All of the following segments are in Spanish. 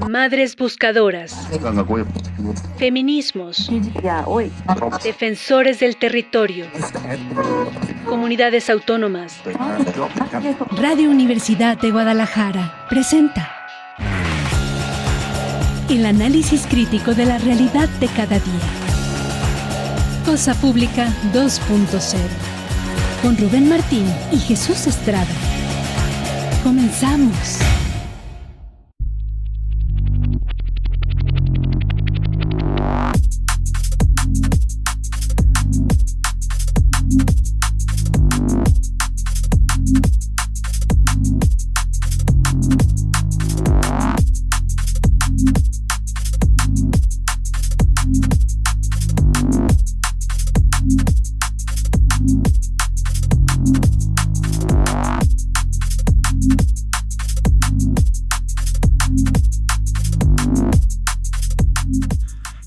Madres buscadoras, feminismos, defensores del territorio, comunidades autónomas. Radio Universidad de Guadalajara presenta el análisis crítico de la realidad de cada día. Cosa Pública 2.0 con Rubén Martín y Jesús Estrada. Comenzamos.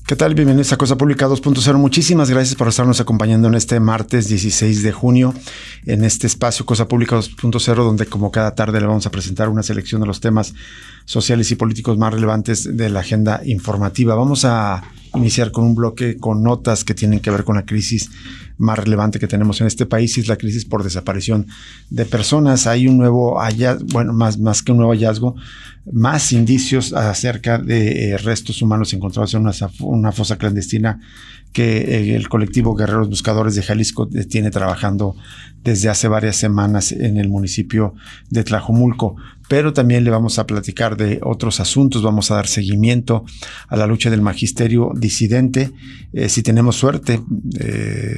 ¿Qué tal? Bienvenidos a Cosa Pública 2.0. Muchísimas gracias por estarnos acompañando en este martes 16 de junio en este espacio Cosa Pública 2.0, donde como cada tarde le vamos a presentar una selección de los temas sociales y políticos más relevantes de la agenda informativa. Vamos a iniciar con un bloque con notas que tienen que ver con la crisis más relevante que tenemos en este país, y es la crisis por desaparición de personas. Hay un nuevo hallazgo, bueno, más que un nuevo hallazgo, más indicios acerca de restos humanos encontrados en una fosa clandestina que el colectivo Guerreros Buscadores de Jalisco tiene trabajando desde hace varias semanas en el municipio de Tlajomulco. Pero también le vamos a platicar de otros asuntos. Vamos a dar seguimiento a la lucha del magisterio disidente. Si tenemos suerte,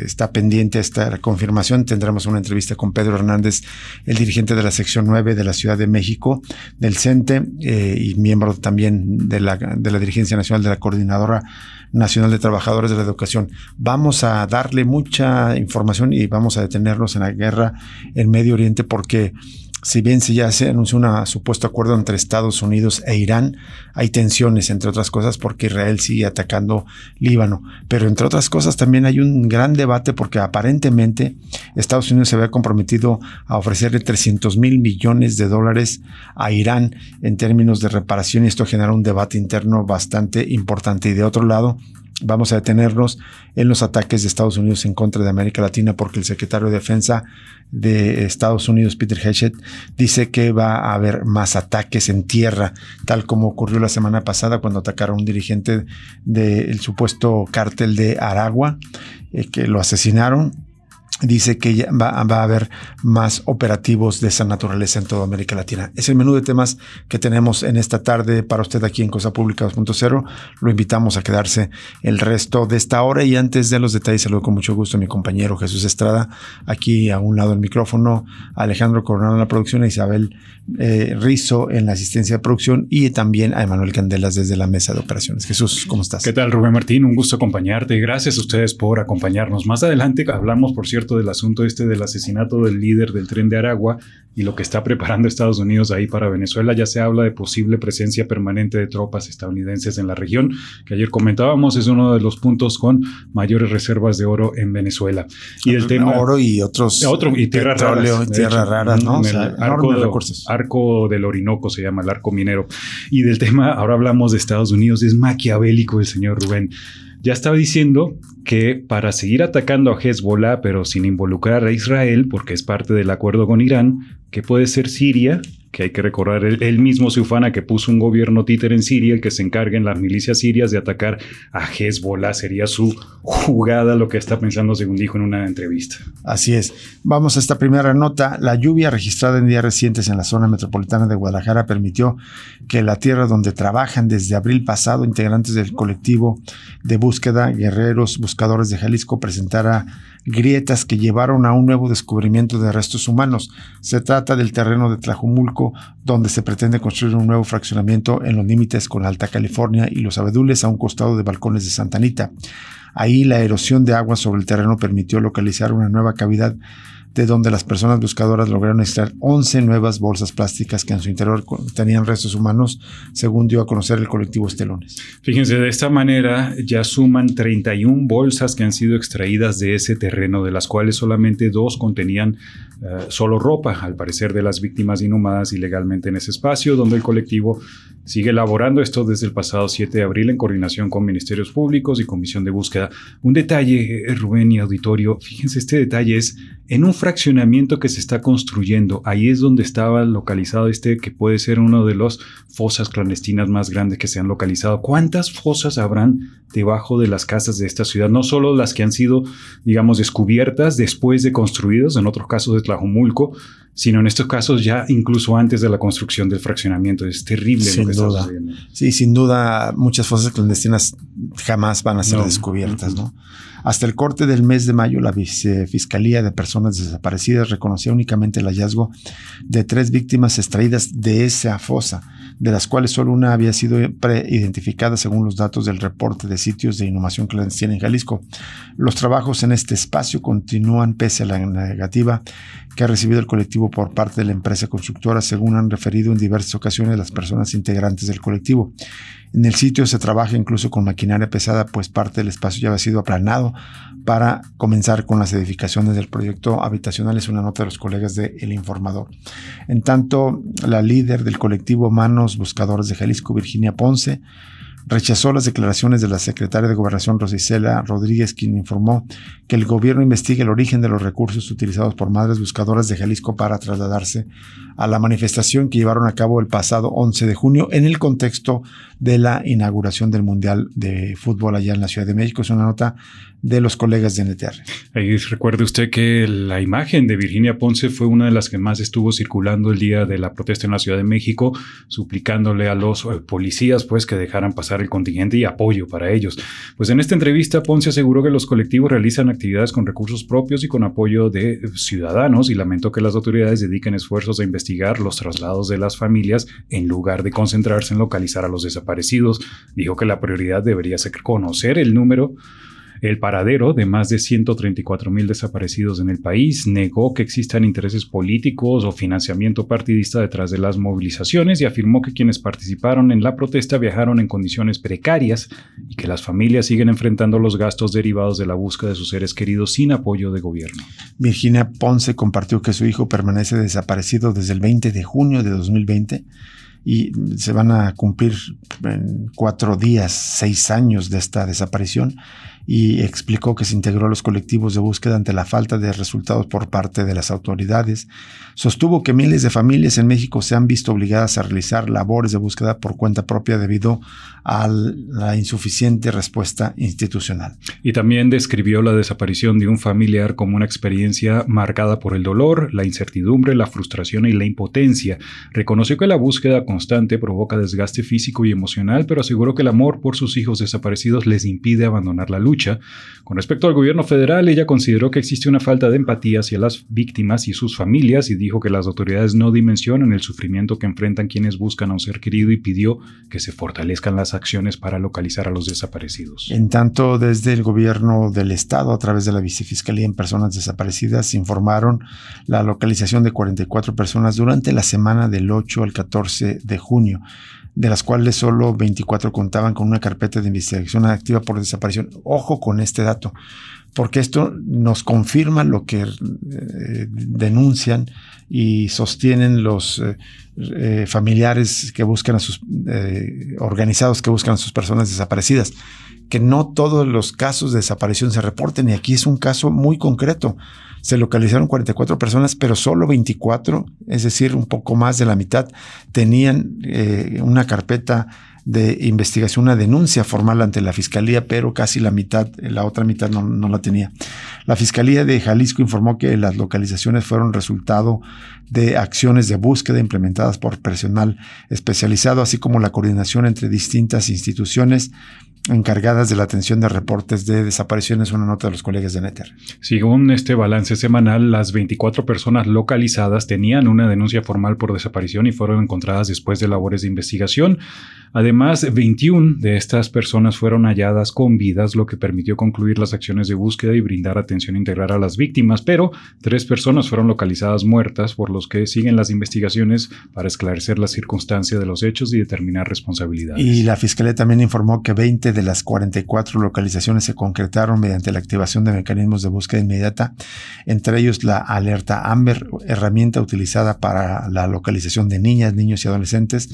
está pendiente esta confirmación. Tendremos una entrevista con Pedro Hernández, el dirigente de la sección 9 de la Ciudad de México, del CENTE, y miembro también de la Dirigencia Nacional de la Coordinadora Nacional de Trabajadores de la Educación. Vamos a darle mucha información y vamos a detenernos en la guerra en Medio Oriente, porque si bien ya se anunció un supuesto acuerdo entre Estados Unidos e Irán, hay tensiones, entre otras cosas, porque Israel sigue atacando Líbano. Pero entre otras cosas también hay un gran debate, porque aparentemente Estados Unidos se había comprometido a ofrecerle $300 mil millones a Irán en términos de reparación, y esto genera un debate interno bastante importante. Y de otro lado, vamos a detenernos en los ataques de Estados Unidos en contra de América Latina, porque el secretario de Defensa de Estados Unidos, Peter Hegseth, dice que va a haber más ataques en tierra, tal como ocurrió la semana pasada cuando atacaron a un dirigente del supuesto cártel de Aragua, que lo asesinaron. Dice que ya va a haber más operativos de esa naturaleza en toda América Latina. Es el menú de temas que tenemos en esta tarde para usted aquí en Cosa Pública 2.0. Lo invitamos a quedarse el resto de esta hora, y antes de los detalles saludo con mucho gusto a mi compañero Jesús Estrada, aquí a un lado del micrófono, Alejandro Coronado en la producción, a Isabel Rizo en la asistencia de producción, y también a Emanuel Candelas desde la mesa de operaciones. Jesús, ¿cómo estás? ¿Qué tal, Rubén Martín? Un gusto acompañarte. Gracias a ustedes por acompañarnos. Más adelante hablamos, por cierto, del asunto del asesinato del líder del Tren de Aragua y lo que está preparando Estados Unidos ahí para Venezuela. Ya se habla de posible presencia permanente de tropas estadounidenses en la región, que ayer comentábamos es uno de los puntos con mayores reservas de oro en Venezuela. Y el tema oro y otros y tierras raras, tierras raras, ¿no? En el arco del Orinoco se llama el arco minero. Y del tema, ahora hablamos de Estados Unidos. Es maquiavélico el señor Rubén. Ya estaba diciendo que para seguir atacando a Hezbollah, pero sin involucrar a Israel, porque es parte del acuerdo con Irán, que puede ser Siria, que hay que recordar, él mismo se ufana que puso un gobierno títere en Siria, el que se encargue en las milicias sirias de atacar a Hezbollah. Sería su jugada, lo que está pensando, según dijo en una entrevista. Así es. Vamos a esta primera nota. La lluvia registrada en días recientes en la zona metropolitana de Guadalajara permitió que la tierra donde trabajan desde abril pasado integrantes del colectivo de búsqueda Guerreros Buscadores de Jalisco presentara grietas que llevaron a un nuevo descubrimiento de restos humanos. Se trata del terreno de Tlajomulco, donde se pretende construir un nuevo fraccionamiento en los límites con Alta California y Los Abedules, a un costado de Balcones de Santa Anita. Ahí la erosión de agua sobre el terreno permitió localizar una nueva cavidad de donde las personas buscadoras lograron extraer 11 nuevas bolsas plásticas que en su interior tenían restos humanos, según dio a conocer el colectivo Estelones. Fíjense, de esta manera ya suman 31 bolsas que han sido extraídas de ese terreno, de las cuales solamente 2 contenían solo ropa, al parecer de las víctimas inhumadas ilegalmente en ese espacio, donde el colectivo sigue elaborando esto desde el pasado 7 de abril en coordinación con ministerios públicos y comisión de búsqueda. Un detalle, Rubén y auditorio, fíjense, este detalle es en un fraccionamiento que se está construyendo. Ahí es donde estaba localizado que puede ser uno de los fosas clandestinas más grandes que se han localizado. ¿Cuántas fosas habrán debajo de las casas de esta ciudad? No solo las que han sido, digamos, descubiertas después de construidos, en otros casos de Tlajomulco, sino en estos casos ya incluso antes de la construcción del fraccionamiento. Es terrible lo que está sucediendo. Sí, sin duda, muchas fosas clandestinas jamás van a ser descubiertas, ¿no? Hasta el corte del mes de mayo, la Vicefiscalía de Personas Desaparecidas reconocía únicamente el hallazgo de 3 víctimas extraídas de esa fosa, de las cuales solo una había sido preidentificada según los datos del reporte de sitios de inhumación clandestina en Jalisco. Los trabajos en este espacio continúan pese a la negativa que ha recibido el colectivo por parte de la empresa constructora, según han referido en diversas ocasiones las personas integrantes del colectivo. En el sitio se trabaja incluso con maquinaria pesada, pues parte del espacio ya había sido aplanado para comenzar con las edificaciones del proyecto habitacional, es una nota de los colegas de El Informador. En tanto, la líder del colectivo Manos Buscadoras de Jalisco, Virginia Ponce, rechazó las declaraciones de la secretaria de Gobernación, Rosa Isela Rodríguez, quien informó que el gobierno investiga el origen de los recursos utilizados por Madres Buscadoras de Jalisco para trasladarse a la manifestación que llevaron a cabo el pasado 11 de junio en el contexto de la inauguración del Mundial de Fútbol allá en la Ciudad de México. Es una nota de los colegas de NTR. Ahí recuerde usted que la imagen de Virginia Ponce fue una de las que más estuvo circulando el día de la protesta en la Ciudad de México, suplicándole a los policías pues que dejaran pasar el contingente y apoyo para ellos. Pues en esta entrevista Ponce aseguró que los colectivos realizan actividades con recursos propios y con apoyo de ciudadanos y lamentó que las autoridades dediquen esfuerzos a investigar los traslados de las familias en lugar de concentrarse en localizar a los desaparecidos. Dijo que la prioridad debería ser conocer el paradero de más de 134,000 desaparecidos en el país. Negó que existan intereses políticos o financiamiento partidista detrás de las movilizaciones y afirmó que quienes participaron en la protesta viajaron en condiciones precarias y que las familias siguen enfrentando los gastos derivados de la búsqueda de sus seres queridos sin apoyo de gobierno. Virginia Ponce compartió que su hijo permanece desaparecido desde el 20 de junio de 2020 y se van a cumplir en 4 días 6 años de esta desaparición, y explicó que se integró a los colectivos de búsqueda ante la falta de resultados por parte de las autoridades. Sostuvo que miles de familias en México se han visto obligadas a realizar labores de búsqueda por cuenta propia debido a la insuficiente respuesta institucional. Y también describió la desaparición de un familiar como una experiencia marcada por el dolor, la incertidumbre, la frustración y la impotencia. Reconoció que la búsqueda constante provoca desgaste físico y emocional, pero aseguró que el amor por sus hijos desaparecidos les impide abandonar la lucha. Con respecto al gobierno federal, ella consideró que existe una falta de empatía hacia las víctimas y sus familias y dijo que las autoridades no dimensionan el sufrimiento que enfrentan quienes buscan a un ser querido y pidió que se fortalezcan las acciones para localizar a los desaparecidos. En tanto, desde el gobierno del estado, a través de la Vicefiscalía en Personas Desaparecidas, informaron la localización de 44 personas durante la semana del 8 al 14 de junio. De las cuales solo 24 contaban con una carpeta de investigación activa por desaparición. Ojo con este dato, porque esto nos confirma lo que denuncian y sostienen los familiares que buscan a sus organizados que buscan a sus personas desaparecidas, que no todos los casos de desaparición se reporten, y aquí es un caso muy concreto. Se localizaron 44 personas, pero solo 24, es decir, un poco más de la mitad, tenían una carpeta de investigación, una denuncia formal ante la Fiscalía, pero casi la otra mitad no la tenía. La Fiscalía de Jalisco informó que las localizaciones fueron resultado de acciones de búsqueda implementadas por personal especializado, así como la coordinación entre distintas instituciones encargadas de la atención de reportes de desapariciones, una nota de los colegas de NTR. Según este balance semanal, las 24 personas localizadas tenían una denuncia formal por desaparición y fueron encontradas después de labores de investigación. Además, 21 de estas personas fueron halladas con vidas, lo que permitió concluir las acciones de búsqueda y brindar atención integral a las víctimas, pero 3 personas fueron localizadas muertas, por los que siguen las investigaciones para esclarecer la circunstancia de los hechos y determinar responsabilidades. Y la Fiscalía también informó que 20 de las 44 localizaciones se concretaron mediante la activación de mecanismos de búsqueda inmediata, entre ellos la alerta Amber, herramienta utilizada para la localización de niñas, niños y adolescentes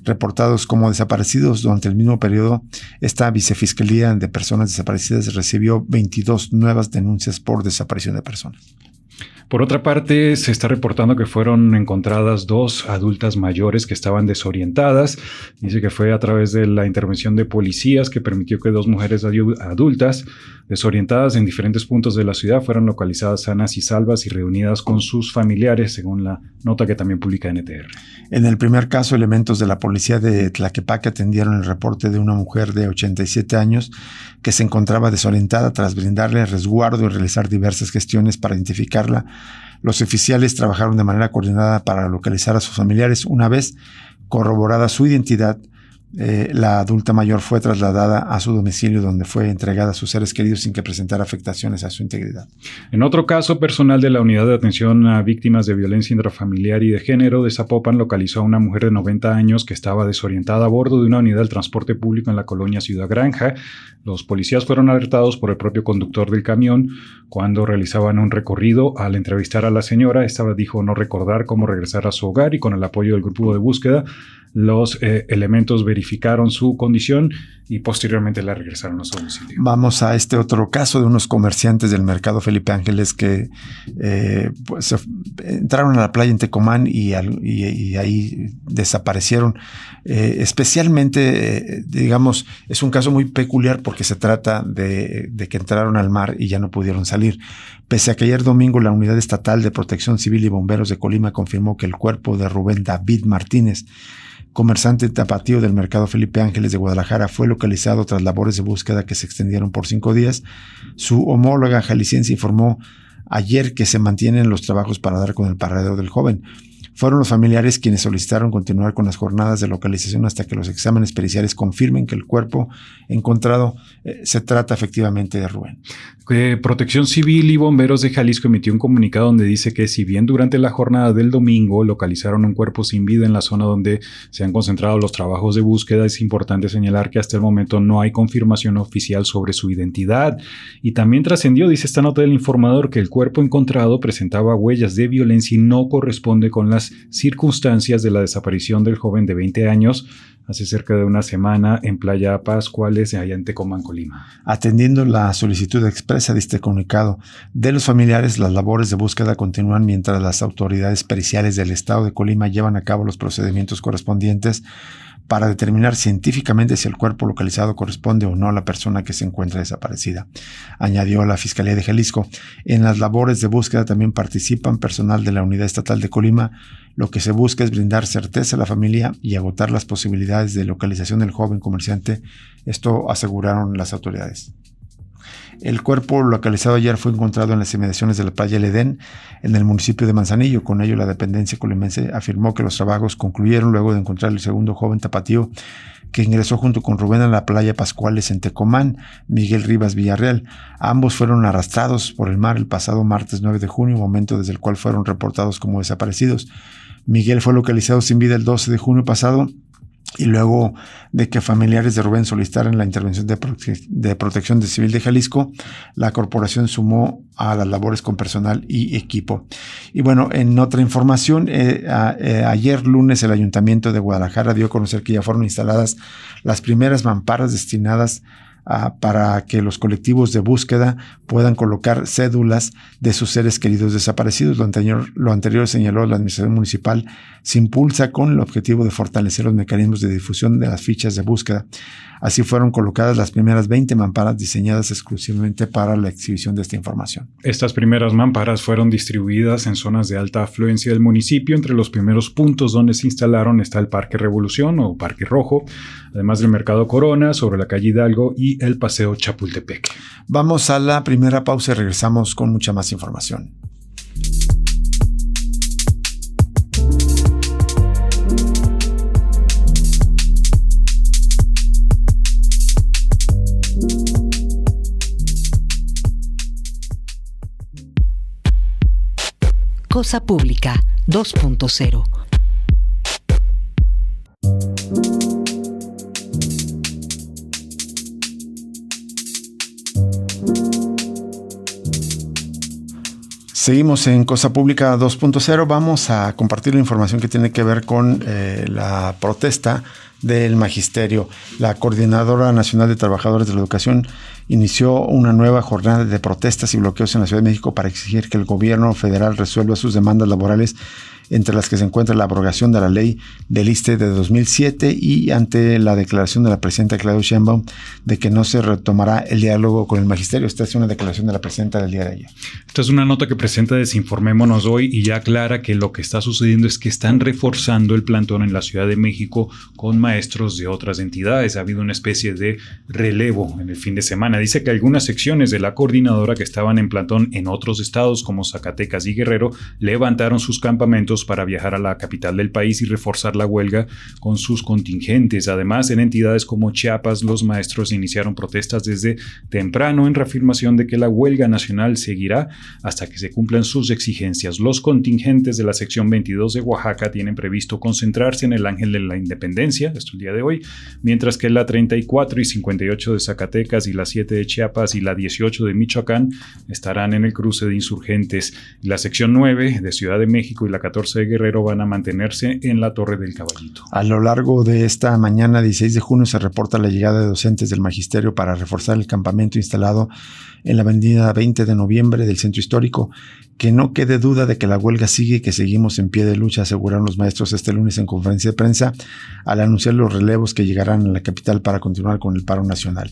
reportados como desaparecidos. Durante el mismo periodo, esta Vicefiscalía de Personas Desaparecidas recibió 22 nuevas denuncias por desaparición de personas. Por otra parte, se está reportando que fueron encontradas 2 adultas mayores que estaban desorientadas. Dice que fue a través de la intervención de policías que permitió que 2 mujeres adultas desorientadas en diferentes puntos de la ciudad fueran localizadas sanas y salvas y reunidas con sus familiares, según la nota que también publica NTR. En el primer caso, elementos de la policía de Tlaquepaque atendieron el reporte de una mujer de 87 años que se encontraba desorientada. Tras brindarle resguardo y realizar diversas gestiones para identificarla, los oficiales trabajaron de manera coordinada para localizar a sus familiares. Una vez corroborada su identidad, la adulta mayor fue trasladada a su domicilio, donde fue entregada a sus seres queridos sin que presentara afectaciones a su integridad. En otro caso, personal de la Unidad de Atención a Víctimas de Violencia Intrafamiliar y de Género de Zapopan localizó a una mujer de 90 años que estaba desorientada a bordo de una unidad del transporte público en la colonia Ciudad Granja. Los policías fueron alertados por el propio conductor del camión cuando realizaban un recorrido. Al entrevistar a la señora, esta dijo no recordar cómo regresar a su hogar, y con el apoyo del grupo de búsqueda, los elementos verificaron su condición y posteriormente la regresaron a su domicilio. Vamos a este otro caso de unos comerciantes del mercado Felipe Ángeles que pues, entraron a la playa en Tecomán y ahí desaparecieron. Especialmente, digamos, es un caso muy peculiar porque se trata de que entraron al mar y ya no pudieron salir. Pese a que ayer domingo la Unidad Estatal de Protección Civil y Bomberos de Colima confirmó que el cuerpo de Rubén David Martínez, comerciante tapatío del mercado Felipe Ángeles de Guadalajara, fue localizado tras labores de búsqueda que se extendieron por 5 días. Su homóloga jalisciense informó ayer que se mantienen los trabajos para dar con el paradero del joven. Fueron los familiares quienes solicitaron continuar con las jornadas de localización hasta que los exámenes periciales confirmen que el cuerpo encontrado se trata efectivamente de Rubén. Protección Civil y Bomberos de Jalisco emitió un comunicado donde dice que si bien durante la jornada del domingo localizaron un cuerpo sin vida en la zona donde se han concentrado los trabajos de búsqueda, es importante señalar que hasta el momento no hay confirmación oficial sobre su identidad. Y también trascendió, dice esta nota del informador, que el cuerpo encontrado presentaba huellas de violencia y no corresponde con las circunstancias de la desaparición del joven de 20 años hace cerca de una semana en Playa Pascuales, allá en Tecomán, Colima. Atendiendo la solicitud expresa de este comunicado de los familiares, las labores de búsqueda continúan mientras las autoridades periciales del estado de Colima llevan a cabo los procedimientos correspondientes para determinar científicamente si el cuerpo localizado corresponde o no a la persona que se encuentra desaparecida. Añadió la Fiscalía de Jalisco. En las labores de búsqueda también participan personal de la Unidad Estatal de Colima. Lo que se busca es brindar certeza a la familia y agotar las posibilidades de localización del joven comerciante. Esto aseguraron las autoridades. El cuerpo localizado ayer fue encontrado en las inmediaciones de la playa El Edén, en el municipio de Manzanillo. Con ello, la dependencia colimense afirmó que los trabajos concluyeron luego de encontrar el segundo joven tapatío que ingresó junto con Rubén a la playa Pascuales en Tecomán, Miguel Rivas Villarreal. Ambos fueron arrastrados por el mar el pasado martes 9 de junio, momento desde el cual fueron reportados como desaparecidos. Miguel fue localizado sin vida el 12 de junio pasado, y luego de que familiares de Rubén solicitaran la intervención de Protección Civil de Jalisco, la corporación sumó a las labores con personal y equipo. Y bueno, en otra información, ayer lunes el Ayuntamiento de Guadalajara dio a conocer que ya fueron instaladas las primeras mamparas destinadas para que los colectivos de búsqueda puedan colocar cédulas de sus seres queridos desaparecidos. Lo anterior señaló la administración municipal, se impulsa con el objetivo de fortalecer los mecanismos de difusión de las fichas de búsqueda. Así fueron colocadas las primeras 20 mamparas diseñadas exclusivamente para la exhibición de esta información. Estas primeras mamparas fueron distribuidas en zonas de alta afluencia del municipio. Entre los primeros puntos donde se instalaron está el Parque Revolución o Parque Rojo, además del Mercado Corona, sobre la calle Hidalgo y el Paseo Chapultepec. Vamos a la primera pausa y regresamos con mucha más información. Cosa Pública 2.0. Seguimos en Cosa Pública 2.0. Vamos a compartir la información que tiene que ver con la protesta del magisterio. La Coordinadora Nacional de Trabajadores de la Educación inició una nueva jornada de protestas y bloqueos en la Ciudad de México para exigir que el gobierno federal resuelva sus demandas laborales, entre las que se encuentra la abrogación de la ley del ISSSTE de 2007 y ante la declaración de la presidenta Claudia Sheinbaum de que no se retomará el diálogo con el magisterio. Esta es una declaración de la presidenta del día de ayer. Esta es una nota que presenta Desinformémonos hoy y ya aclara que lo que está sucediendo es que están reforzando el plantón en la Ciudad de México con maestros de otras entidades. Ha habido una especie de relevo en el fin de semana. Dice que algunas secciones de la coordinadora que estaban en plantón en otros estados como Zacatecas y Guerrero levantaron sus campamentos para viajar a la capital del país y reforzar la huelga con sus contingentes. Además, en entidades como Chiapas, los maestros iniciaron protestas desde temprano en reafirmación de que la huelga nacional seguirá hasta que se cumplan sus exigencias. Los contingentes de la sección 22 de Oaxaca tienen previsto concentrarse en el Ángel de la Independencia, esto el día de hoy, mientras que la 34 y 58 de Zacatecas y la 7 de Chiapas y la 18 de Michoacán estarán en el cruce de insurgentes. La sección 9 de Ciudad de México y la 14 de Guerrero van a mantenerse en la Torre del Caballito. A lo largo de esta mañana 16 de junio se reporta la llegada de docentes del magisterio para reforzar el campamento instalado en la avenida 20 de noviembre del centro histórico. Que no quede duda de que la huelga sigue y que seguimos en pie de lucha, aseguraron los maestros este lunes en conferencia de prensa al anunciar los relevos que llegarán a la capital para continuar con el paro nacional.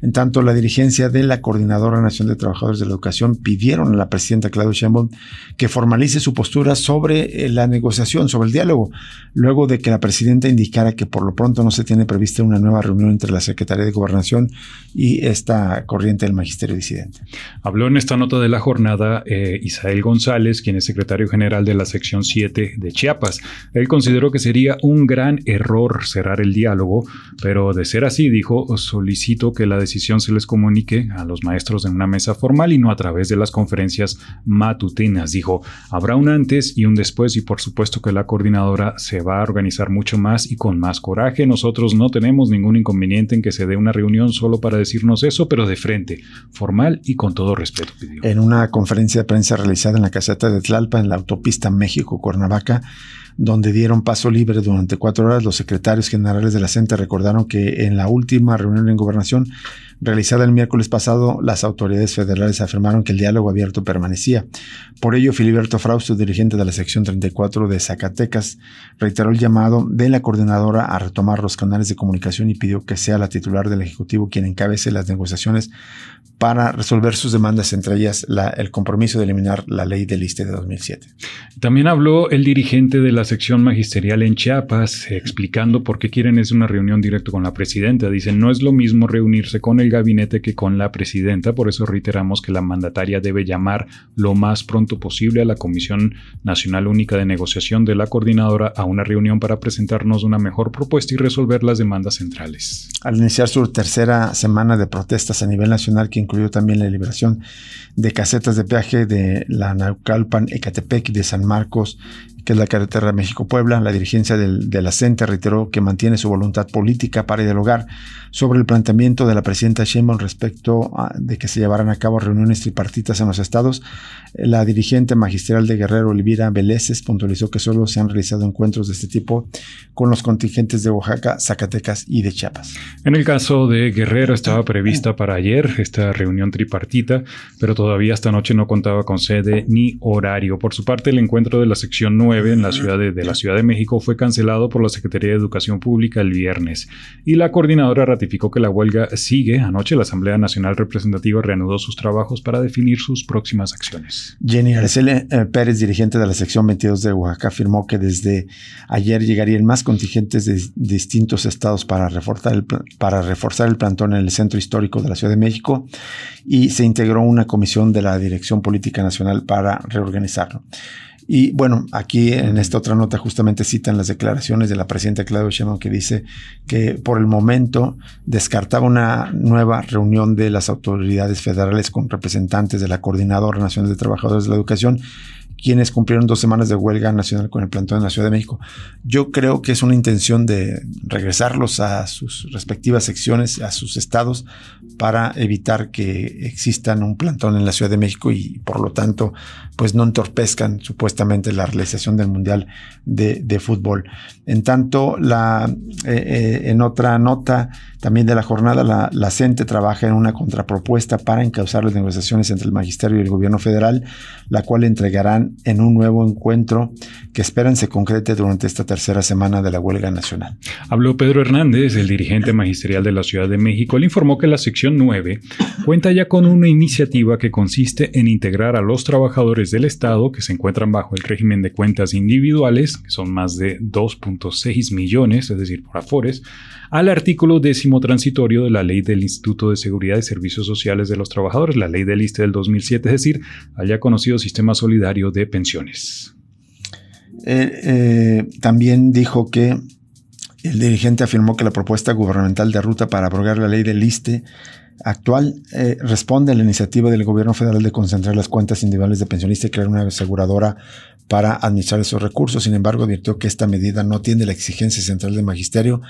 En tanto, la dirigencia de la Coordinadora Nacional de Trabajadores de la Educación pidieron a la presidenta Claudia Sheinbaum que formalice su postura sobre la negociación, sobre el diálogo, luego de que la presidenta indicara que por lo pronto no se tiene prevista una nueva reunión entre la Secretaría de Gobernación y esta corriente del magisterio disidente. Habló en esta nota de la jornada Isael González, quien es secretario general de la sección 7 de Chiapas. Él consideró que sería un gran error cerrar el diálogo, pero de ser así, dijo, solicito que la decisión se les comunique a los maestros en una mesa formal y no a través de las conferencias matutinas. Dijo, habrá un antes y un después y por supuesto que la coordinadora se va a organizar mucho más y con más coraje. Nosotros no tenemos ningún inconveniente en que se dé una reunión solo para decirnos eso, pero de frente, formal y con todo respeto, pidió. En una conferencia de prensa realizada en la caseta de Tlalpan, en la autopista México-Cuernavaca, donde dieron paso libre durante 4 horas, los secretarios generales de la CENTE recordaron que en la última reunión en Gobernación realizada el miércoles pasado, las autoridades federales afirmaron que el diálogo abierto permanecía. Por ello, Filiberto Frausto, dirigente de la sección 34 de Zacatecas, reiteró el llamado de la coordinadora a retomar los canales de comunicación y pidió que sea la titular del Ejecutivo quien encabece las negociaciones para resolver sus demandas, entre ellas el compromiso de eliminar la ley del ISSSTE de 2007. También habló el dirigente de la sección magisterial en Chiapas, explicando por qué quieren es una reunión directa con la presidenta. Dicen, no es lo mismo reunirse con el gabinete que con la presidenta, por eso reiteramos que la mandataria debe llamar lo más pronto posible a la Comisión Nacional Única de Negociación de la coordinadora a una reunión para presentarnos una mejor propuesta y resolver las demandas centrales. Al iniciar su tercera semana de protestas a nivel nacional, que incluyó también la liberación de casetas de peaje de la Naucalpan-Ecatepec y de San Marcos, que es la carretera México-Puebla, la dirigencia de la CENTE reiteró que mantiene su voluntad política para dialogar sobre el planteamiento de la presidenta Sheinbaum respecto de que se llevaran a cabo reuniones tripartitas en los estados. La dirigente magisterial de Guerrero, Elvira Veleses, puntualizó que solo se han realizado encuentros de este tipo con los contingentes de Oaxaca, Zacatecas y de Chiapas. En el caso de Guerrero estaba prevista para ayer esta reunión tripartita, pero todavía esta noche no contaba con sede ni horario. Por su parte, el encuentro de la sección 9 en la ciudad de la Ciudad de México fue cancelado por la Secretaría de Educación Pública el viernes y la coordinadora ratificó que la huelga sigue. Anoche la Asamblea Nacional Representativa reanudó sus trabajos para definir sus próximas acciones. Jenny Araceli Pérez, dirigente de la sección 22 de Oaxaca, afirmó que desde ayer llegarían más contingentes de distintos estados para reforzar el plantón en el centro histórico de la Ciudad de México y se integró una comisión de la Dirección Política Nacional para reorganizarlo. Y bueno, aquí en esta otra nota justamente citan las declaraciones de la presidenta Claudia Sheinbaum, que dice que por el momento descartaba una nueva reunión de las autoridades federales con representantes de la Coordinadora Nacional de Trabajadores de la Educación, quienes cumplieron 2 semanas de huelga nacional con el plantón en la Ciudad de México. Yo creo que es una intención de regresarlos a sus respectivas secciones, a sus estados, para evitar que existan un plantón en la Ciudad de México y por lo tanto pues no entorpezcan supuestamente la realización del Mundial de Fútbol. En tanto, en otra nota también de la jornada, la CENTE trabaja en una contrapropuesta para encauzar las negociaciones entre el Magisterio y el Gobierno federal, la cual entregarán en un nuevo encuentro que esperan se concrete durante esta tercera semana de la huelga nacional. Habló Pedro Hernández, el dirigente magisterial de la Ciudad de México. Él informó que la sección 9 cuenta ya con una iniciativa que consiste en integrar a los trabajadores del Estado que se encuentran bajo el régimen de cuentas individuales, que son más de 2.6 millones, es decir, por afores, al artículo 10º transitorio de la Ley del Instituto de Seguridad y Servicios Sociales de los Trabajadores, la Ley del ISSSTE del 2007, es decir, al ya conocido Sistema Solidario de Pensiones. También dijo que el dirigente afirmó que la propuesta gubernamental de ruta para abrogar la ley del ISSSTE actual responde a la iniciativa del gobierno federal de concentrar las cuentas individuales de pensionistas y crear una aseguradora para administrar esos recursos. Sin embargo, advirtió que esta medida no tiene la exigencia central del magisterio,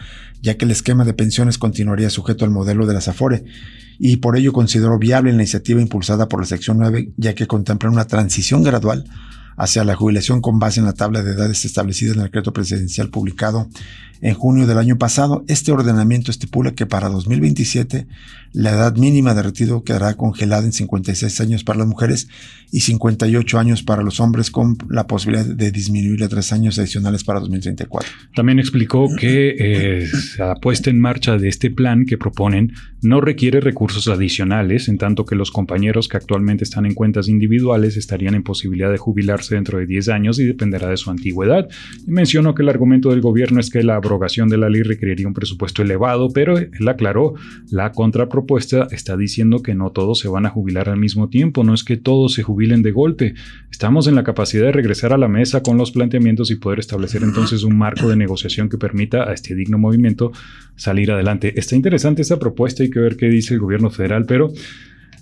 ya que el esquema de pensiones continuaría sujeto al modelo de las AFORE, y por ello consideró viable la iniciativa impulsada por la sección 9, ya que contempla una transición gradual hacia la jubilación con base en la tabla de edades establecida en el decreto presidencial publicado en junio del año pasado. Este ordenamiento estipula que para 2027 la edad mínima de retiro quedará congelada en 56 años para las mujeres y 58 años para los hombres, con la posibilidad de disminuir a 3 años adicionales para 2034. También explicó que la puesta en marcha de este plan que proponen no requiere recursos adicionales, en tanto que los compañeros que actualmente están en cuentas individuales estarían en posibilidad de jubilarse dentro de 10 años y dependerá de su antigüedad. Y mencionó que el argumento del gobierno es que la abrogación de la ley requeriría un presupuesto elevado, pero él aclaró, la contrapropuesta está diciendo que no todos se van a jubilar al mismo tiempo, no es que todos se jubilen de golpe. Estamos en la capacidad de regresar a la mesa con los planteamientos y poder establecer entonces un marco de negociación que permita a este digno movimiento salir adelante. Está interesante esta propuesta, hay que ver qué dice el gobierno federal, pero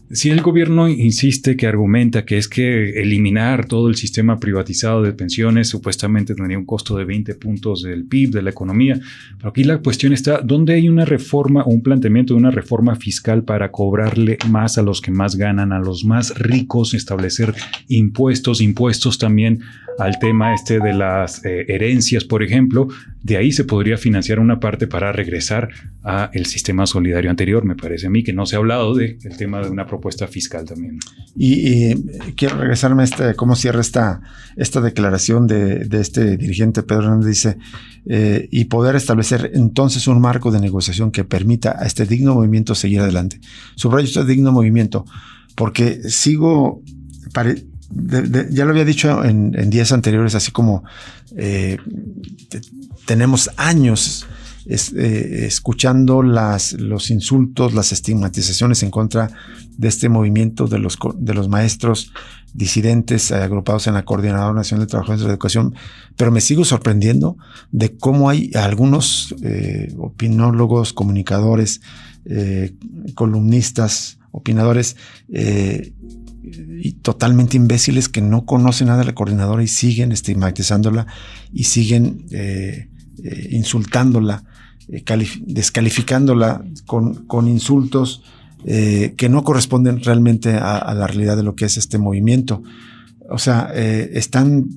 si el gobierno insiste, que argumenta que es que eliminar todo el sistema privatizado de pensiones supuestamente tendría un costo de 20 puntos del PIB, de la economía, pero aquí la cuestión está, ¿dónde hay una reforma o un planteamiento de una reforma fiscal para cobrarle más a los que más ganan, a los más ricos, establecer impuestos también al tema de las herencias, por ejemplo? De ahí se podría financiar una parte para regresar al sistema solidario anterior. Me parece a mí que no se ha hablado del tema de una propuesta fiscal también. Y quiero regresarme a cómo cierra esta declaración de este dirigente. Pedro Hernández dice, y poder establecer entonces un marco de negociación que permita a este digno movimiento seguir adelante. Subrayo este digno movimiento porque ya lo había dicho en días anteriores, así como tenemos años escuchando los insultos, las estigmatizaciones en contra de este movimiento de los maestros disidentes agrupados en la Coordinadora Nacional de Trabajadores de la Educación, pero me sigo sorprendiendo de cómo hay algunos opinólogos, comunicadores, columnistas, opinadores y totalmente imbéciles que no conocen nada de la coordinadora y siguen estigmatizándola y siguen insultándola, descalificándola con insultos que no corresponden realmente a la realidad de lo que es este movimiento. O sea, están,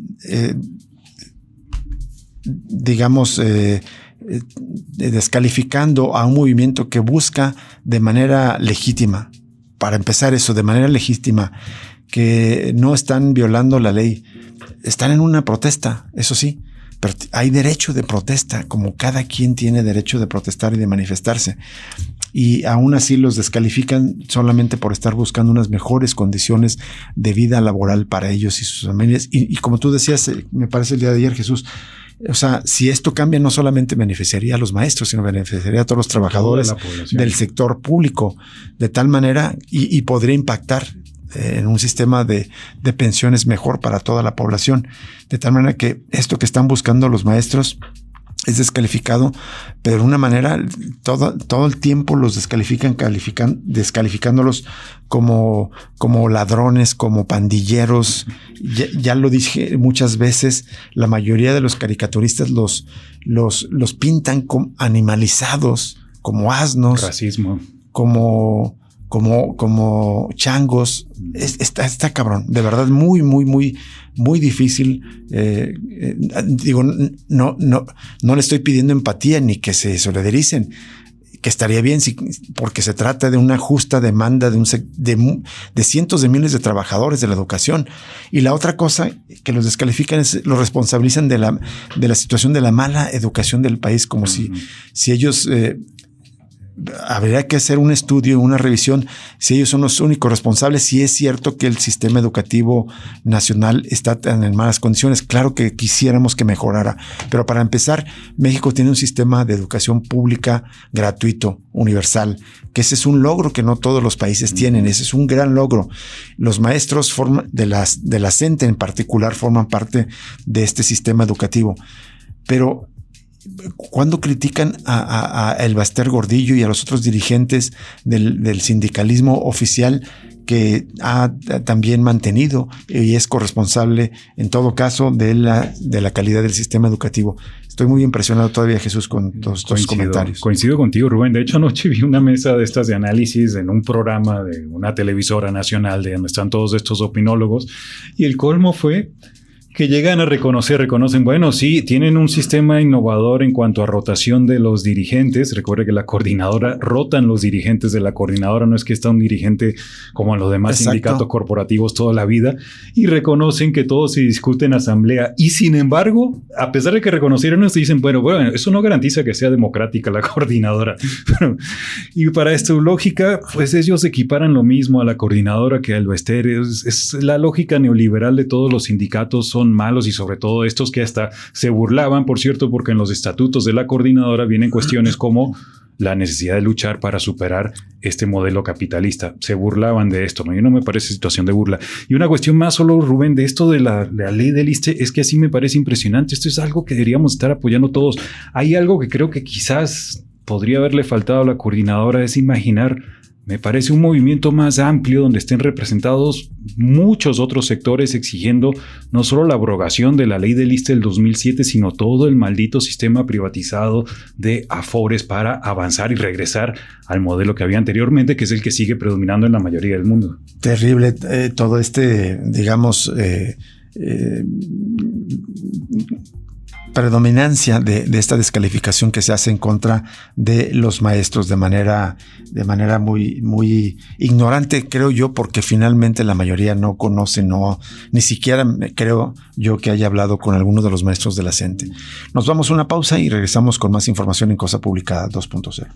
descalificando a un movimiento que busca de manera legítima, para empezar eso, de manera legítima, que no están violando la ley. Están en una protesta, eso sí, pero hay derecho de protesta, como cada quien tiene derecho de protestar y de manifestarse. Y aún así los descalifican solamente por estar buscando unas mejores condiciones de vida laboral para ellos y sus familias. Y como tú decías, me parece el día de ayer, Jesús, o sea, si esto cambia, no solamente beneficiaría a los maestros, sino beneficiaría a todos los trabajadores del sector público, de tal manera, y podría impactar en un sistema de pensiones mejor para toda la población, de tal manera que esto que están buscando los maestros es descalificado, pero de una manera, todo el tiempo los descalificándolos como ladrones, como pandilleros. Ya lo dije muchas veces, la mayoría de los caricaturistas los pintan como animalizados, como asnos. Racismo. Como changos. Está cabrón, de verdad, muy, muy, muy, muy difícil. Digo, no le estoy pidiendo empatía ni que se solidaricen, que estaría bien porque se trata de una justa demanda de cientos de miles de trabajadores de la educación. Y la otra cosa que los descalifican es los responsabilizan de la situación de la mala educación del país, como si ellos habría que hacer un estudio, una revisión, si ellos son los únicos responsables, si es cierto que el sistema educativo nacional está en malas condiciones. Claro que quisiéramos que mejorara, pero para empezar, México tiene un sistema de educación pública gratuito, universal, que ese es un logro que no todos los países tienen. Ese es un gran logro. Los maestros de la CENTE en particular forman parte de este sistema educativo, pero cuando critican a El Baster Gordillo y a los otros dirigentes del sindicalismo oficial que ha también mantenido y es corresponsable en todo caso de la calidad del sistema educativo. Estoy muy impresionado todavía, Jesús, con tus comentarios. Coincido contigo, Rubén. De hecho, anoche vi una mesa de estas de análisis en un programa de una televisora nacional de donde están todos estos opinólogos, y el colmo fue que llegan a reconocen, bueno, sí, tienen un sistema innovador en cuanto a rotación de los dirigentes. Recuerde que la coordinadora, rotan los dirigentes de la coordinadora, no es que está un dirigente como en los demás sindicatos corporativos toda la vida, y reconocen que todo se discute en asamblea. Y sin embargo, a pesar de que reconocieron esto, dicen, bueno, eso no garantiza que sea democrática la coordinadora. Y para esta lógica, pues ellos equiparan lo mismo a la coordinadora que al Baster. Es la lógica neoliberal de todos los sindicatos, son malos, y sobre todo estos que hasta se burlaban, por cierto, porque en los estatutos de la coordinadora vienen cuestiones como la necesidad de luchar para superar este modelo capitalista. Se burlaban de esto, ¿no? Y no me parece situación de burla. Y una cuestión más solo, Rubén, de esto de la ley del ISSSTE, es que así me parece impresionante. Esto es algo que deberíamos estar apoyando todos. Hay algo que creo que quizás podría haberle faltado a la coordinadora, es imaginar, me parece, un movimiento más amplio donde estén representados muchos otros sectores exigiendo no solo la abrogación de la ley del ISSSTE del 2007, sino todo el maldito sistema privatizado de Afores para avanzar y regresar al modelo que había anteriormente, que es el que sigue predominando en la mayoría del mundo. Terrible todo digamos, predominancia de esta descalificación que se hace en contra de los maestros de manera muy, muy ignorante, creo yo, porque finalmente la mayoría no conoce, ni siquiera creo yo que haya hablado con alguno de los maestros de la CENTE. Nos vamos a una pausa y regresamos con más información en Cosa Pública 2.0.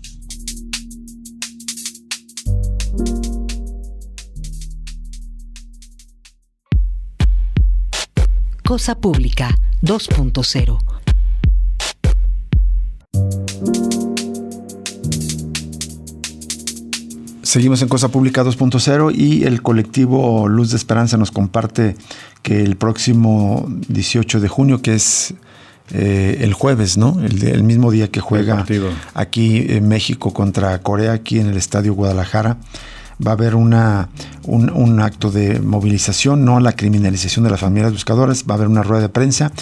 Cosa Pública 2.0. Seguimos en Cosa Pública 2.0 y el colectivo Luz de Esperanza nos comparte que el próximo 18 de junio, que es el jueves, ¿no? El mismo día que juega aquí en México contra Corea, aquí en el Estadio Guadalajara, va a haber un acto de movilización, no a la criminalización de las familias buscadoras. Va a haber una rueda de prensa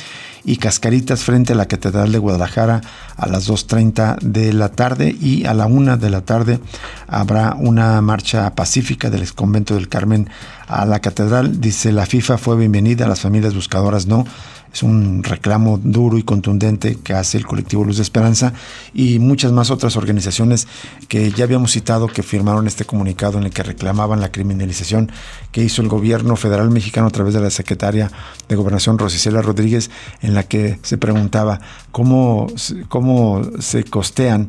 y cascaritas frente a la Catedral de Guadalajara a las 2:30 de la tarde, y a la 1 de la tarde habrá una marcha pacífica del exconvento del Carmen a la Catedral. Dice: la FIFA fue bienvenida, a las familias buscadoras no. Es un reclamo duro y contundente que hace el colectivo Luz de Esperanza y muchas más otras organizaciones que ya habíamos citado, que firmaron este comunicado en el que reclamaban la criminalización que hizo el gobierno federal mexicano a través de la secretaria de Gobernación, Rosicela Rodríguez, en la que se preguntaba cómo se costean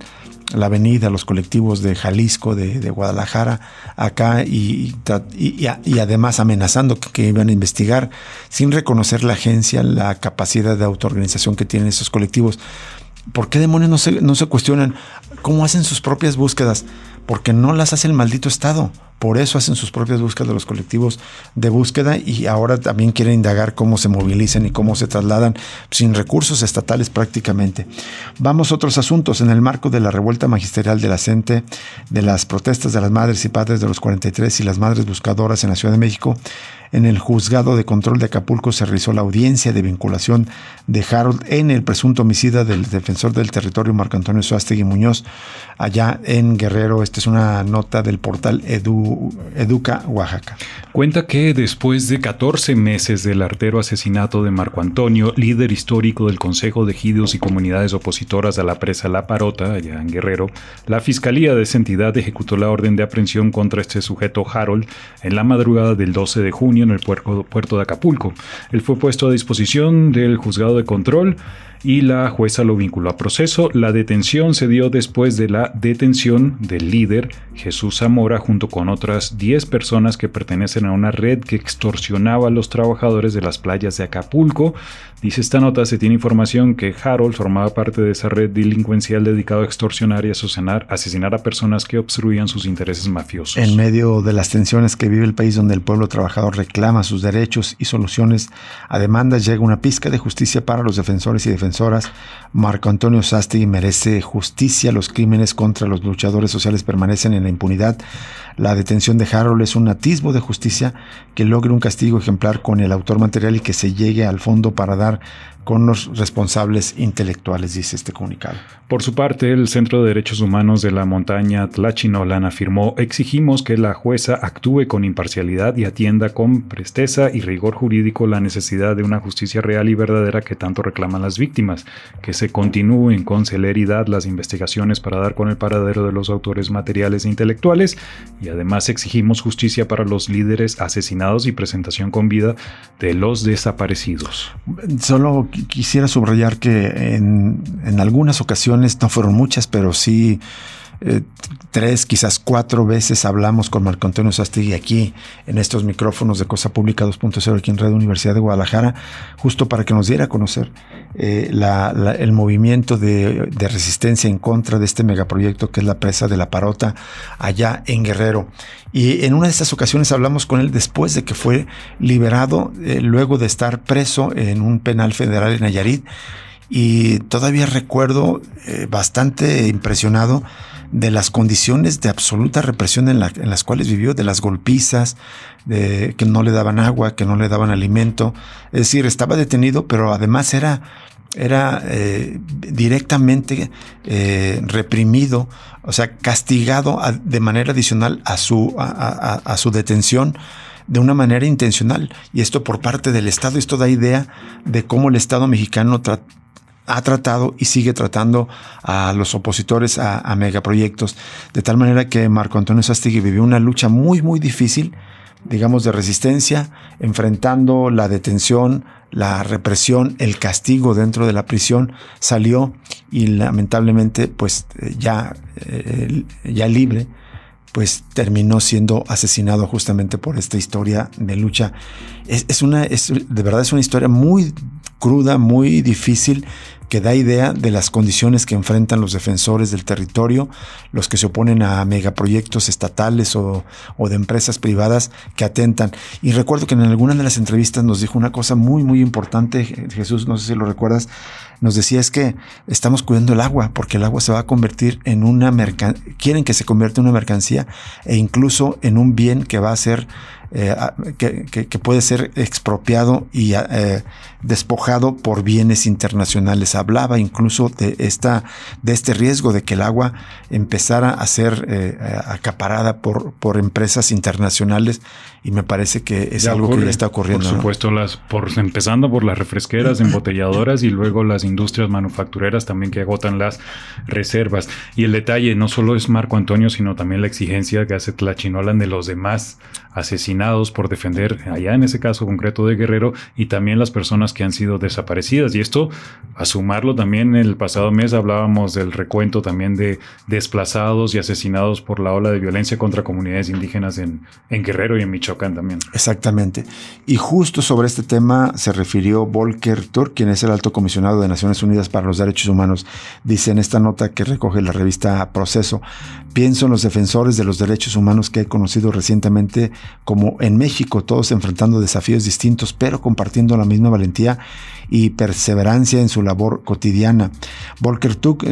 la avenida, los colectivos de Jalisco, de Guadalajara, acá, y además amenazando que iban a investigar, sin reconocer la agencia, la capacidad de autoorganización que tienen esos colectivos. ¿Por qué demonios no se cuestionan cómo hacen sus propias búsquedas? porque no las hace el maldito Estado. Por eso hacen sus propias búsquedas de los colectivos de búsqueda y ahora también quieren indagar cómo se movilizan y cómo se trasladan sin recursos estatales prácticamente. Vamos a otros asuntos. En el marco de la revuelta magisterial de la CENTE, de las protestas de las madres y padres de los 43 y las madres buscadoras en la Ciudad de México, en el Juzgado de Control de Acapulco se realizó la audiencia de vinculación de Harold N., el presunto homicida del defensor del territorio Marco Antonio Suástegui Muñoz, allá en Guerrero. Esta es una nota del portal Educa Oaxaca. Cuenta que después de 14 meses del artero asesinato de Marco Antonio, líder histórico del Consejo de Ejidos y Comunidades Opositoras a la presa La Parota, allá en Guerrero, la Fiscalía de esa entidad ejecutó la orden de aprehensión contra este sujeto Harold en la madrugada del 12 de junio en el puerto de Acapulco. Él fue puesto a disposición del juzgado de control y la jueza lo vinculó a proceso. La detención se dio después de la detención del líder Jesús Zamora junto con otras 10 personas que pertenecen a una red que extorsionaba a los trabajadores de las playas de Acapulco. Dice esta nota, se tiene información que Harold formaba parte de esa red delincuencial dedicado a extorsionar y asesinar a personas que obstruían sus intereses mafiosos. En medio de las tensiones que vive el país, donde el pueblo trabajador reclama sus derechos y soluciones a demandas, llega una pizca de justicia para los defensores y defensoras. Marco Antonio Suástegui merece justicia. Los crímenes contra los luchadores sociales permanecen en la impunidad. La detención de Harold es un atisbo de justicia que logre un castigo ejemplar con el autor material y que se llegue al fondo para dar con los responsables intelectuales, dice este comunicado. Por su parte, el Centro de Derechos Humanos de la Montaña Tlachinolan afirmó: exigimos que la jueza actúe con imparcialidad y atienda con presteza y rigor jurídico la necesidad de una justicia real y verdadera que tanto reclaman las víctimas, que se continúen con celeridad las investigaciones para dar con el paradero de los autores materiales e intelectuales, y además exigimos justicia para los líderes asesinados y presentación con vida de los desaparecidos. Solo quisiera subrayar que en algunas ocasiones, no fueron muchas, pero sí 3, quizás 4 veces hablamos con Marco Antonio Suástegui aquí en estos micrófonos de Cosa Pública 2.0 aquí en Radio Universidad de Guadalajara, justo para que nos diera a conocer el movimiento de resistencia en contra de este megaproyecto que es la presa de La Parota allá en Guerrero. Y en una de estas ocasiones hablamos con él después de que fue liberado, luego de estar preso en un penal federal en Nayarit, y todavía recuerdo bastante impresionado de las condiciones de absoluta represión en las cuales vivió, de las golpizas, de que no le daban agua, que no le daban alimento. Es decir, estaba detenido, pero además era directamente reprimido, o sea, castigado de manera adicional a su detención de una manera intencional. Y esto por parte del Estado. Esto da idea de cómo el Estado mexicano ha tratado y sigue tratando a los opositores a megaproyectos, de tal manera que Marco Antonio Suástegui vivió una lucha muy, muy difícil, digamos, de resistencia, enfrentando la detención, la represión, el castigo dentro de la prisión. Salió y lamentablemente, pues ya libre, pues terminó siendo asesinado justamente por esta historia de lucha. De verdad es una historia muy cruda, muy difícil, que da idea de las condiciones que enfrentan los defensores del territorio, los que se oponen a megaproyectos estatales o de empresas privadas que atentan. Y recuerdo que en alguna de las entrevistas nos dijo una cosa muy, muy importante, Jesús, no sé si lo recuerdas, nos decía: es que estamos cuidando el agua, porque el agua se va a convertir en una mercancía, quieren que se convierta en una mercancía e incluso en un bien que va a ser que puede ser expropiado y despojado por bienes internacionales. Hablaba incluso de este riesgo de que el agua empezara a ser acaparada por empresas internacionales, y me parece que es algo que ya está ocurriendo. Por supuesto, ¿no? Empezando por las refresqueras, embotelladoras y luego las industrias manufactureras también que agotan las reservas. Y el detalle no solo es Marco Antonio, sino también la exigencia que hace Tlachinolan de los demás asesinados por defender, allá en ese caso concreto de Guerrero, y también las personas que han sido desaparecidas. Y esto, a sumarlo también, el pasado mes hablábamos del recuento también de desplazados y asesinados por la ola de violencia contra comunidades indígenas en Guerrero y en Michoacán también. Exactamente. Y justo sobre este tema se refirió Volker Turk, quien es el alto comisionado de Naciones Unidas para los Derechos Humanos. Dice en esta nota que recoge la revista Proceso: pienso en los defensores de los derechos humanos que he conocido recientemente, como en México, todos enfrentando desafíos distintos, pero compartiendo la misma valentía y perseverancia en su labor cotidiana. Volker Turk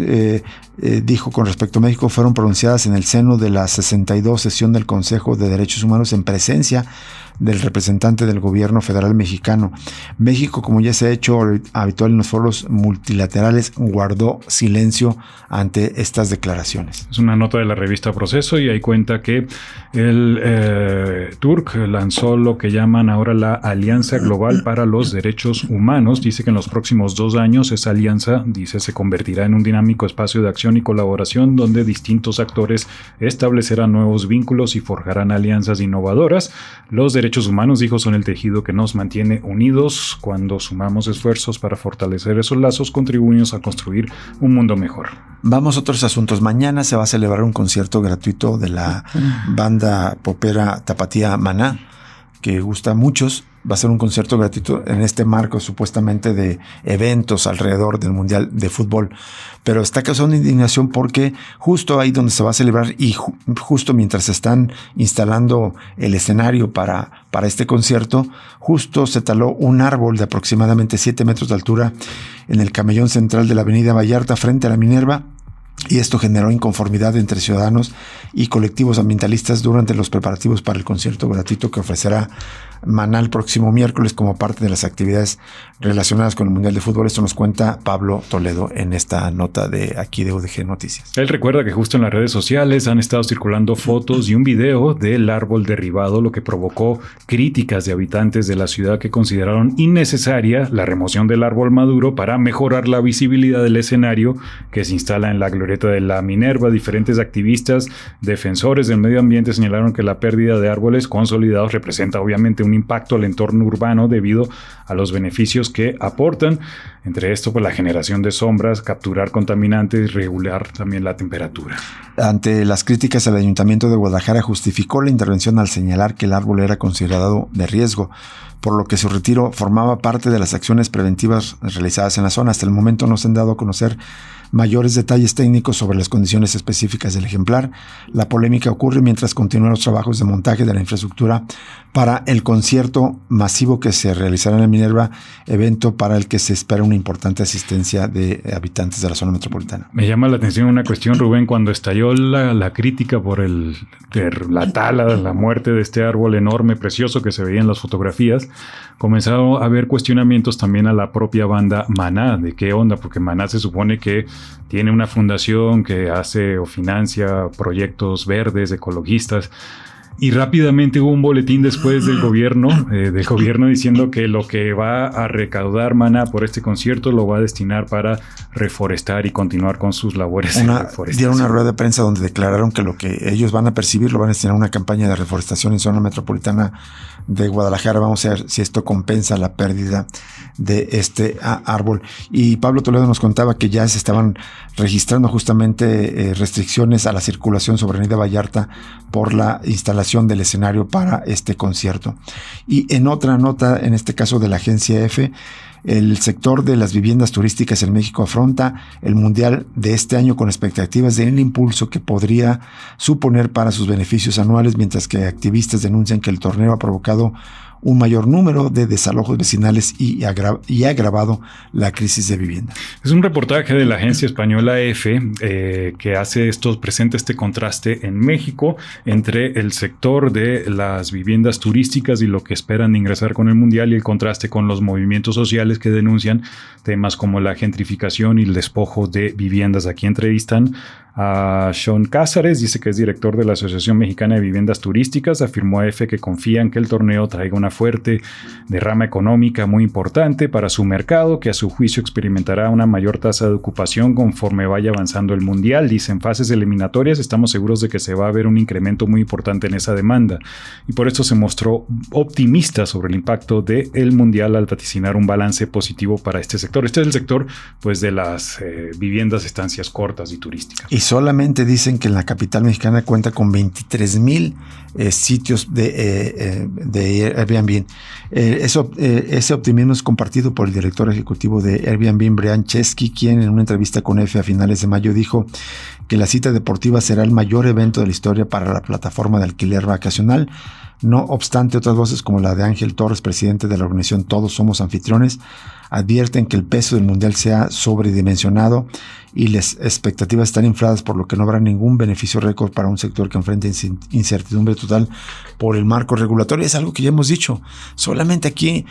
dijo con respecto a México: fueron pronunciadas en el seno de la 62 sesión del Consejo de Derechos Humanos en presencia del representante del gobierno federal mexicano. México, como ya se ha hecho habitual en los foros multilaterales, guardó silencio ante estas declaraciones. Es una nota de la revista Proceso y ahí cuenta que el Turk lanzó lo que llaman ahora la Alianza Global para los Derechos Humanos. Dice que en los próximos 2 años esa alianza, dice, se convertirá en un dinámico espacio de acción y colaboración donde distintos actores establecerán nuevos vínculos y forjarán alianzas innovadoras. Los derechos humanos, dijo, son el tejido que nos mantiene unidos. Cuando sumamos esfuerzos para fortalecer esos lazos, contribuimos a construir un mundo mejor. Vamos a otros asuntos. Mañana se va a celebrar un concierto gratuito de la banda popera tapatía Maná, que gusta a muchos. Va a ser un concierto gratuito en este marco supuestamente de eventos alrededor del Mundial de Fútbol. Pero está causando indignación porque justo ahí donde se va a celebrar y justo mientras se están instalando el escenario para este concierto, justo se taló un árbol de aproximadamente 7 metros de altura en el camellón central de la avenida Vallarta frente a la Minerva. Y esto generó inconformidad entre ciudadanos y colectivos ambientalistas durante los preparativos para el concierto gratuito que ofrecerá Maná el próximo miércoles como parte de las actividades relacionadas con el Mundial de Fútbol. Esto nos cuenta Pablo Toledo en esta nota de aquí de UDG Noticias. Él recuerda que justo en las redes sociales han estado circulando fotos y un video del árbol derribado, lo que provocó críticas de habitantes de la ciudad que consideraron innecesaria la remoción del árbol maduro para mejorar la visibilidad del escenario que se instala en la glorieta de la Minerva. Diferentes activistas defensores del medio ambiente señalaron que la pérdida de árboles consolidados representa obviamente un impacto al entorno urbano debido a los beneficios que aportan, entre esto pues la generación de sombras, capturar contaminantes y regular también la temperatura. Ante las críticas, el Ayuntamiento de Guadalajara justificó la intervención al señalar que el árbol era considerado de riesgo, por lo que su retiro formaba parte de las acciones preventivas realizadas en la zona. Hasta el momento no se han dado a conocer mayores detalles técnicos sobre las condiciones específicas del ejemplar. La polémica ocurre mientras continúan los trabajos de montaje de la infraestructura para el concierto masivo que se realizará en la Minerva, evento para el que se espera una importante asistencia de habitantes de la zona metropolitana. Me llama la atención una cuestión, Rubén, cuando estalló la crítica por la tala, la muerte de este árbol enorme, precioso que se veía en las fotografías, comenzaron a haber cuestionamientos también a la propia banda Maná, de qué onda, porque Maná se supone que tiene una fundación que hace o financia proyectos verdes, ecologistas, y rápidamente hubo un boletín después del gobierno diciendo que lo que va a recaudar Maná por este concierto lo va a destinar para reforestar y continuar con sus labores de reforestación. Dieron una rueda de prensa donde declararon que lo que ellos van a percibir lo van a destinar a una campaña de reforestación en zona metropolitana de Guadalajara. Vamos a ver si esto compensa la pérdida de este árbol. Y Pablo Toledo nos contaba que ya se estaban registrando justamente restricciones a la circulación sobre Avenida Vallarta por la instalación del escenario para este concierto. Y en otra nota, en este caso de la agencia EFE, el sector de las viviendas turísticas en México afronta el Mundial de este año con expectativas del impulso que podría suponer para sus beneficios anuales, mientras que activistas denuncian que el torneo ha provocado un mayor número de desalojos vecinales y agravado la crisis de vivienda. Es un reportaje de la agencia española EFE que presenta este contraste en México entre el sector de las viviendas turísticas y lo que esperan ingresar con el Mundial y el contraste con los movimientos sociales que denuncian temas como la gentrificación y el despojo de viviendas. Aquí entrevistan a Sean Cázares, dice que es director de la Asociación Mexicana de Viviendas Turísticas. Afirmó a EFE que confían que el torneo traiga una fuerte derrama económica muy importante para su mercado, que a su juicio experimentará una mayor tasa de ocupación conforme vaya avanzando el Mundial. Dice, en fases eliminatorias estamos seguros de que se va a ver un incremento muy importante en esa demanda, y por esto se mostró optimista sobre el impacto del Mundial al vaticinar un balance positivo para este sector. Este es el sector pues de las viviendas estancias cortas y turísticas. Y solamente dicen que en la capital mexicana cuenta con 23,000 sitios de Airbnb. Ese optimismo es compartido por el director ejecutivo de Airbnb, Brian Chesky, quien en una entrevista con EFE a finales de mayo dijo que la cita deportiva será el mayor evento de la historia para la plataforma de alquiler vacacional. No obstante, otras voces como la de Ángel Torres, presidente de la organización Todos Somos Anfitriones, advierten que el peso del mundial se ha sobredimensionado y las expectativas están infladas, por lo que no habrá ningún beneficio récord para un sector que enfrenta incertidumbre total por el marco regulatorio. Es algo que ya hemos dicho. Solamente aquí,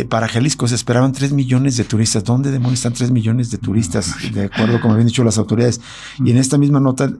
para Jalisco, se esperaban 3 millones de turistas. ¿Dónde demonios están 3 millones de turistas? De acuerdo como habían dicho las autoridades. Y en esta misma nota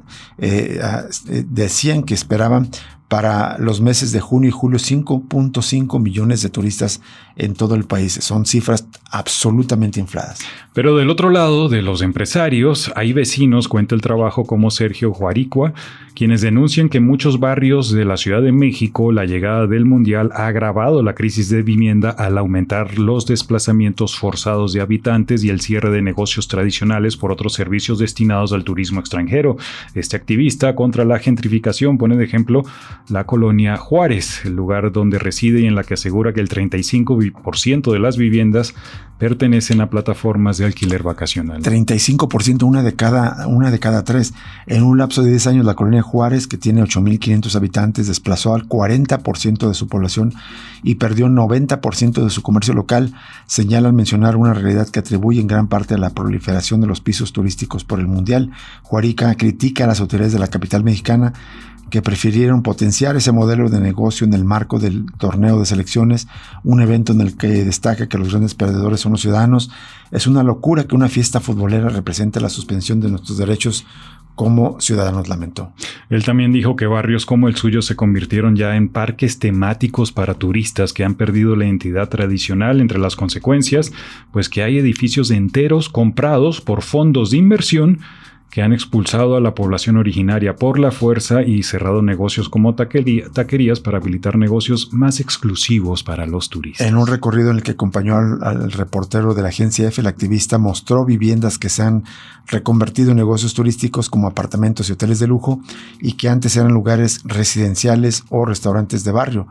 decían que esperaban para los meses de junio y julio 5.5 millones de turistas en todo el país. Son cifras absolutamente infladas. Pero del otro lado de los empresarios, hay vecinos, cuenta el trabajo, como Sergio Juaricua, quienes denuncian que en muchos barrios de la Ciudad de México la llegada del Mundial ha agravado la crisis de vivienda al aumentar los desplazamientos forzados de habitantes y el cierre de negocios tradicionales por otros servicios destinados al turismo extranjero. Este activista contra la gentrificación pone de ejemplo la colonia Juárez, el lugar donde reside y en la que asegura que el 35% de las viviendas pertenecen a plataformas de alquiler vacacional. 35%, una de cada 3. En un lapso de 10 años, la colonia Juárez, que tiene 8,500 habitantes, desplazó al 40% de su población y perdió 90% de su comercio local. Señalan mencionar una realidad que atribuye en gran parte a la proliferación de los pisos turísticos por el Mundial. Juarica critica a las autoridades de la capital mexicana que prefirieron potenciar ese modelo de negocio en el marco del torneo de selecciones, un evento en el que destaca que los grandes perdedores son los ciudadanos. Es una locura que una fiesta futbolera represente la suspensión de nuestros derechos como ciudadanos, lamentó. Él también dijo que barrios como el suyo se convirtieron ya en parques temáticos para turistas que han perdido la identidad tradicional. Entre las consecuencias, pues que hay edificios enteros comprados por fondos de inversión que han expulsado a la población originaria por la fuerza y cerrado negocios como taquerías para habilitar negocios más exclusivos para los turistas. En un recorrido en el que acompañó al reportero de la agencia EFE, el activista mostró viviendas que se han reconvertido en negocios turísticos como apartamentos y hoteles de lujo y que antes eran lugares residenciales o restaurantes de barrio.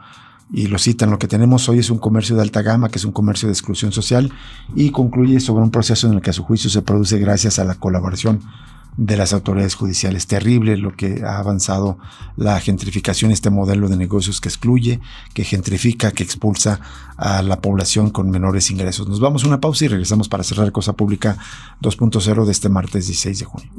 Y lo citan: lo que tenemos hoy es un comercio de alta gama, que es un comercio de exclusión social, y concluye sobre un proceso en el que a su juicio se produce gracias a la colaboración de las autoridades judiciales. Terrible lo que ha avanzado la gentrificación, este modelo de negocios que excluye, que gentrifica, que expulsa a la población con menores ingresos. Nos vamos a una pausa y regresamos para cerrar Cosa Pública 2.0 de este martes 16 de junio.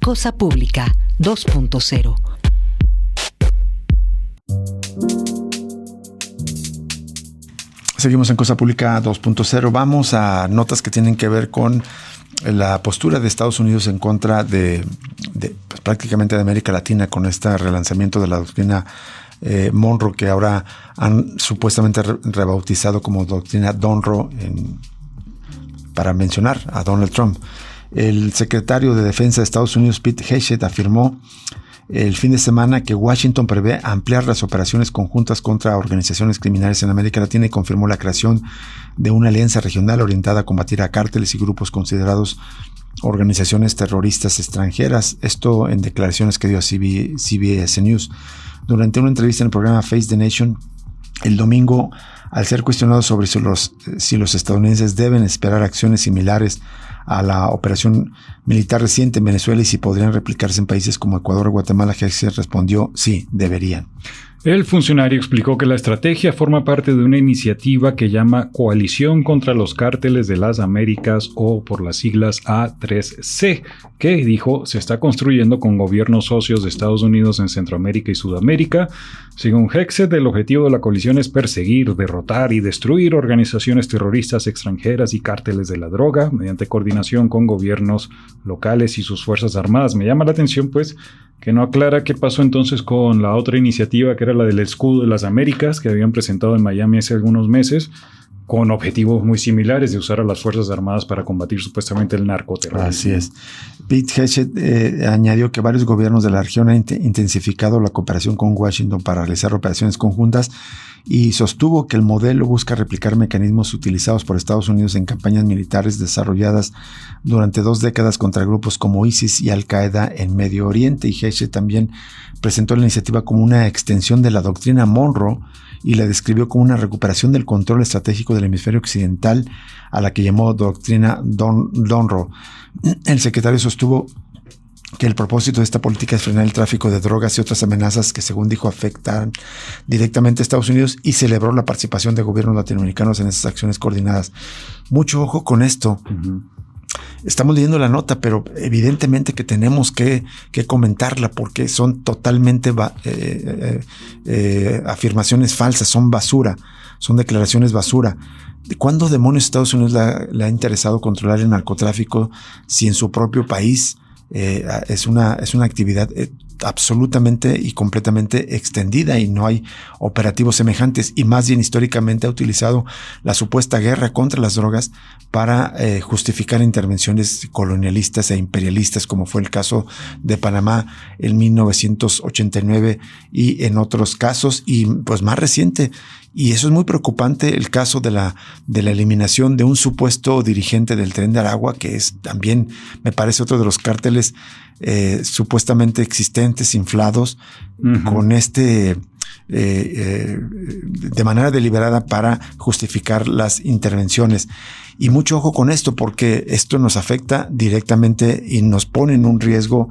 Cosa Pública 2.0. Seguimos en Cosa Pública 2.0. Vamos a notas que tienen que ver con la postura de Estados Unidos en contra de pues, prácticamente de América Latina, con este relanzamiento de la doctrina Monroe, que ahora han supuestamente rebautizado como doctrina Donroe para mencionar a Donald Trump. El secretario de Defensa de Estados Unidos, Pete Hegseth, afirmó el fin de semana que Washington prevé ampliar las operaciones conjuntas contra organizaciones criminales en América Latina y confirmó la creación de una alianza regional orientada a combatir a cárteles y grupos considerados organizaciones terroristas extranjeras. Esto en declaraciones que dio a CBS News. Durante una entrevista en el programa Face the Nation el domingo, al ser cuestionado sobre si los estadounidenses deben esperar acciones similares a la operación militar reciente en Venezuela y si podrían replicarse en países como Ecuador o Guatemala, Hegseth respondió: sí, deberían. El funcionario explicó que la estrategia forma parte de una iniciativa que llama Coalición contra los Cárteles de las Américas, o por las siglas A3C, que, dijo, se está construyendo con gobiernos socios de Estados Unidos en Centroamérica y Sudamérica. Según Hegseth, el objetivo de la coalición es perseguir, derrotar y destruir organizaciones terroristas extranjeras y cárteles de la droga mediante coordinación con gobiernos locales y sus fuerzas armadas. Me llama la atención, pues, que no aclara qué pasó entonces con la otra iniciativa, que era la del escudo de las Américas, que habían presentado en Miami hace algunos meses, con objetivos muy similares de usar a las Fuerzas Armadas para combatir supuestamente el narcoterrorismo. Así es. Pete Hegseth añadió que varios gobiernos de la región han intensificado la cooperación con Washington para realizar operaciones conjuntas y sostuvo que el modelo busca replicar mecanismos utilizados por Estados Unidos en campañas militares desarrolladas durante 2 décadas contra grupos como ISIS y Al-Qaeda en Medio Oriente. Y Hegseth también presentó la iniciativa como una extensión de la doctrina Monroe y la describió como una recuperación del control estratégico del hemisferio occidental, a la que llamó doctrina Monroe. El secretario sostuvo que el propósito de esta política es frenar el tráfico de drogas y otras amenazas que, según dijo, afectan directamente a Estados Unidos, y celebró la participación de gobiernos latinoamericanos en estas acciones coordinadas. Mucho ojo con esto. Estamos leyendo la nota, pero evidentemente que tenemos que comentarla porque son totalmente afirmaciones falsas, son basura, son declaraciones basura. ¿Cuándo demonios Estados Unidos le ha interesado controlar el narcotráfico si en su propio país es una actividad absolutamente y completamente extendida y no hay operativos semejantes? Y más bien históricamente ha utilizado la supuesta guerra contra las drogas para justificar intervenciones colonialistas e imperialistas, como fue el caso de Panamá en 1989 y en otros casos, y pues más reciente. Y eso es muy preocupante, el caso de la eliminación de un supuesto dirigente del Tren de Aragua, que es también, me parece, otro de los cárteles supuestamente existentes, inflados, con de manera deliberada para justificar las intervenciones. Y mucho ojo con esto, porque esto nos afecta directamente y nos pone en un riesgo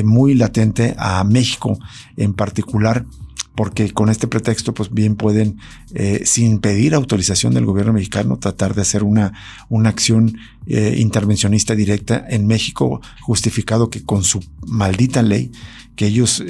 muy latente a México en particular, porque con este pretexto pues bien pueden, sin pedir autorización del gobierno mexicano, tratar de hacer una acción intervencionista directa en México, justificado que con su maldita ley, que ellos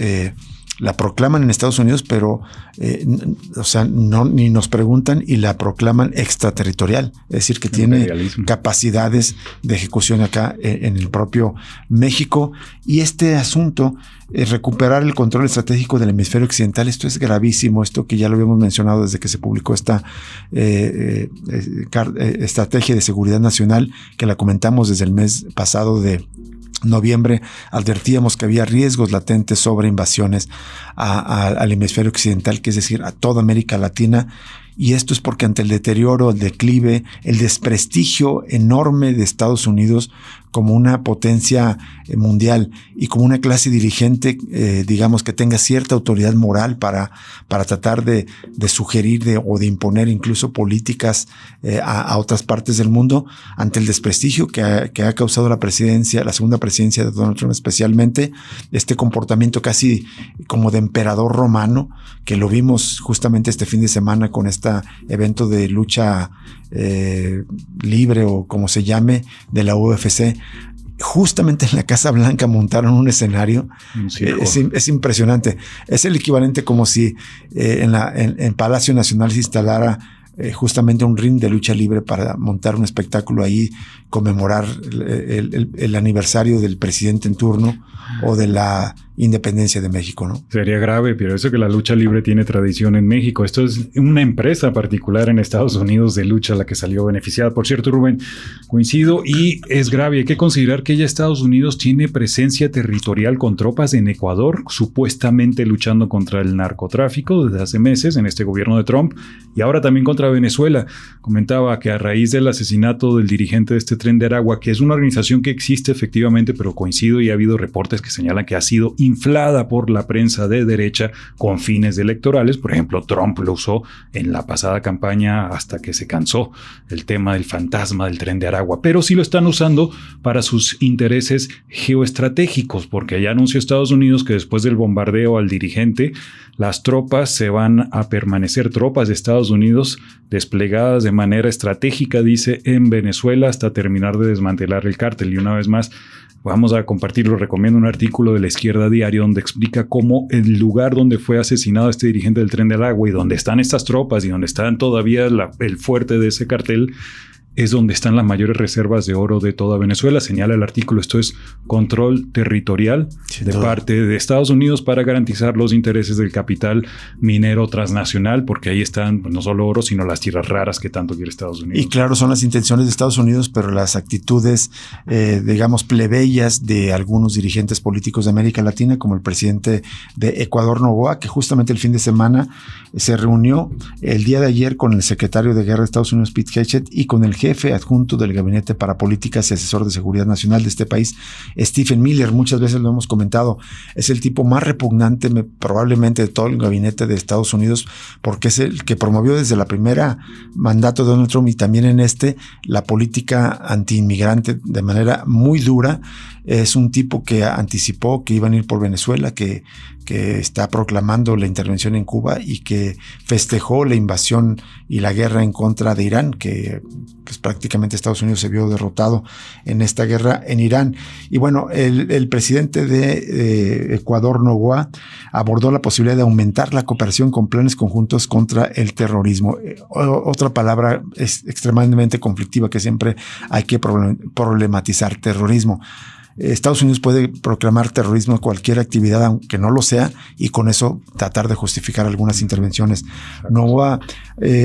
la proclaman en Estados Unidos, pero ni nos preguntan y la proclaman extraterritorial, es decir, que tiene capacidades de ejecución acá en el propio México. Y este asunto, recuperar el control estratégico del hemisferio occidental, esto es gravísimo, esto que ya lo habíamos mencionado desde que se publicó esta estrategia de seguridad nacional, que la comentamos desde el mes pasado de noviembre. Advertíamos que había riesgos latentes sobre invasiones al hemisferio occidental, que es decir, a toda América Latina. Y esto es porque ante el deterioro, el declive, el desprestigio enorme de Estados Unidos como una potencia mundial y como una clase dirigente, digamos, que tenga cierta autoridad moral para tratar de sugerir o de imponer incluso políticas a otras partes del mundo, ante el desprestigio que ha causado la segunda presidencia de Donald Trump, especialmente este comportamiento casi como de emperador romano, que lo vimos justamente este fin de semana con este evento de lucha libre, o como se llame, de la UFC. Justamente en la Casa Blanca montaron un escenario. Es impresionante. Es el equivalente como si en Palacio Nacional se instalara justamente un ring de lucha libre para montar un espectáculo ahí, conmemorar el aniversario del presidente en turno o de la independencia de México, ¿no? Sería grave, pero eso que la lucha libre tiene tradición en México. Esto es una empresa particular en Estados Unidos de lucha la que salió beneficiada. Por cierto, Rubén, coincido, y es grave. Hay que considerar que ya Estados Unidos tiene presencia territorial con tropas en Ecuador, supuestamente luchando contra el narcotráfico desde hace meses en este gobierno de Trump, y ahora también contra Venezuela. Comentaba que a raíz del asesinato del dirigente de este Tren de Aragua, que es una organización que existe efectivamente, pero coincido, y ha habido reportes que señalan que ha sido inflada por la prensa de derecha con fines electorales. Por ejemplo, Trump lo usó en la pasada campaña hasta que se cansó el tema del fantasma del Tren de Aragua, pero sí lo están usando para sus intereses geoestratégicos, porque ya anunció Estados Unidos que después del bombardeo al dirigente, las tropas se van a permanecer, tropas de Estados Unidos desplegadas de manera estratégica, dice, en Venezuela hasta terminar de desmantelar el cártel. Y una vez más, vamos a compartirlo, recomiendo un artículo de La Izquierda Diario donde explica cómo el lugar donde fue asesinado este dirigente del Tren del Agua y donde están estas tropas y donde están todavía el fuerte de ese cartel es donde están las mayores reservas de oro de toda Venezuela. Señala el artículo, esto es control territorial de parte de Estados Unidos para garantizar los intereses del capital minero transnacional, porque ahí están pues, no solo oro, sino las tierras raras que tanto quiere Estados Unidos. Y claro, son las intenciones de Estados Unidos, pero las actitudes, digamos, plebeyas de algunos dirigentes políticos de América Latina, como el presidente de Ecuador, Noboa, que justamente el fin de semana se reunió el día de ayer con el secretario de Guerra de Estados Unidos, Pete Hegseth, y con el jefe adjunto del Gabinete para Políticas y asesor de seguridad nacional de este país, Stephen Miller. Muchas veces lo hemos comentado, es el tipo más repugnante probablemente de todo el gabinete de Estados Unidos, porque es el que promovió desde la primera mandato de Donald Trump y también en la política antiinmigrante de manera muy dura. Es un tipo que anticipó que iban a ir por Venezuela, que está proclamando la intervención en Cuba y que festejó la invasión y la guerra en contra de Irán, que pues, prácticamente Estados Unidos se vio derrotado en esta guerra en Irán. Y bueno, el presidente de Ecuador, Noboa, abordó la posibilidad de aumentar la cooperación con planes conjuntos contra el terrorismo. Otra palabra es extremadamente conflictiva que siempre hay que problematizar: terrorismo. Estados Unidos puede proclamar terrorismo a cualquier actividad, aunque no lo sea, y con eso tratar de justificar algunas intervenciones. Noboa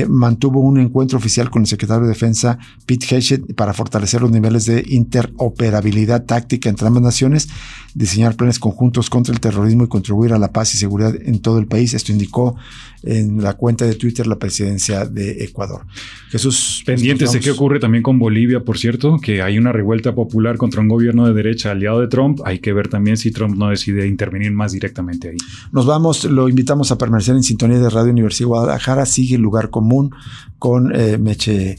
mantuvo un encuentro oficial con el secretario de Defensa, Pete Hegseth, para fortalecer los niveles de interoperabilidad táctica entre ambas naciones, diseñar planes conjuntos contra el terrorismo y contribuir a la paz y seguridad en todo el país. Esto indicó en la cuenta de Twitter la presidencia de Ecuador. Jesús. Pendientes de qué ocurre también con Bolivia, por cierto, que hay una revuelta popular contra un gobierno de derecha aliado de Trump. Hay que ver también si Trump no decide intervenir más directamente ahí. Nos vamos, lo invitamos a permanecer en sintonía de Radio Universidad de Guadalajara. Sigue el Lugar Común con Meche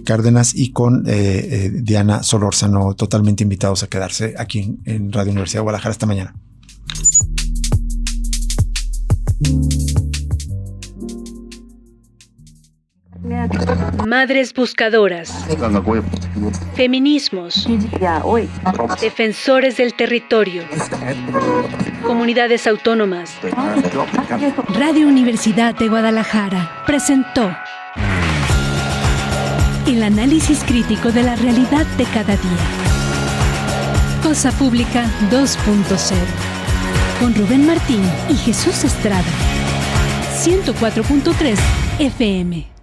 Cárdenas y con Diana Solórzano, totalmente invitados a quedarse aquí en Radio Universidad de Guadalajara. Hasta mañana. Madres buscadoras. Feminismos. Defensores del territorio. Comunidades autónomas. Radio Universidad de Guadalajara presentó el análisis crítico de la realidad de cada día. Cosa Pública 2.0 con Rubén Martín y Jesús Estrada. 104.3 FM.